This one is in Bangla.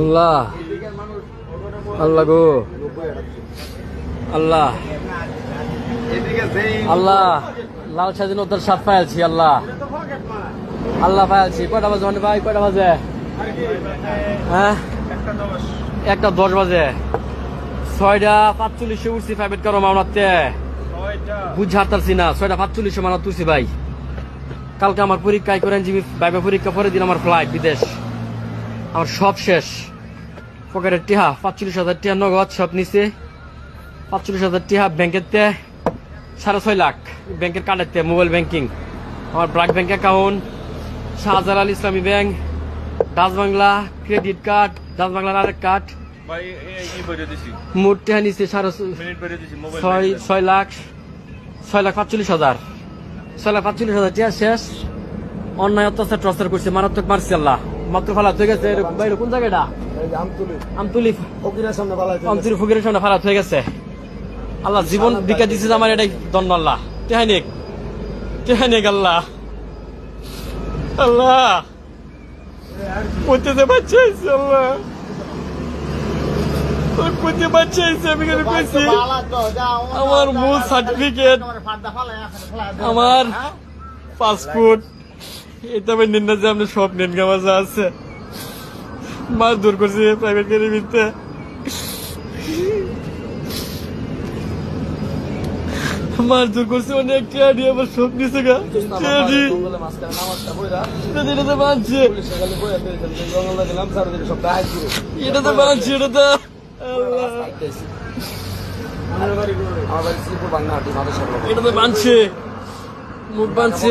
আল্লাহ আল্লাহ গো আল্লাহ আল্লাহ লাল স্বাধীনতার স্বাদ পাইছি আল্লাহ আল্লাহ পাইছি। কয়টা বাজে মানে ভাই, কয়টা বাজে? হ্যাঁ 1:10 বাজে। 6:45 উঠছি প্রাইভেট কারো মামলাতে বুঝ হারতারছি না। 6:45 মামলা তুলছি ভাই। কালকে আমার পরীক্ষায় করে ভাইবা পরীক্ষা পরে দিন আমার ফ্লাইট বিদেশ। আমার সব শেষ। পকেটের টিহা 45,000 টিহা নগদ সব নিচে। 45,000 টিহা ব্যাংকের তে 6.5 লাখ ব্যাংকের কার্ডের মোবাইল ব্যাংকিং। আমার ব্র্যাক ব্যাংক অ্যাকাউন্ট, শাহজালাল ইসলামী bank, Dutch Bangla credit card, Dutch বাংলার আরেক কার্ড। মোট টিহা নিচে 6,45,000 6,45,000 টিহা শেষ। অন্যায় অত্যাচার টর্চার করছে, মারাত্মক মারছে আল্লাহ। মাত্র ফালাত হয়ে গেছে। বাইরে কোন জায়গাটা? আমতুলি ফকিরের সামনে ফালাত হয়ে গেছে। আল্লাহ জীবন বিকা দিচ্ছে আমার, এটাই দণ্ড আল্লাহ। টেহানিক আল্লাহ আল্লাহ পড়তে বাচ্চা হয়েছে আল্লাহ, পড়তে বাচ্চা হয়েছে। আমি কেন কইছি আমার মূল সার্টিফিকেট, আমার পাসপোর্ট, এটা নেন না যে আপনি সব নেন গামাজা আছে। মাছ দূর করছে প্রাইভেট গাড়ির ভিতরে। মাছ দূর করছে অনেক টিয়াডি, আমার সব নিচে গা টিয়াডি। এটাতে বাঁধছে, এটাতে বাঁধছে, এটাতে এটাতে বাঁধছে, মুখ বাঁধছে।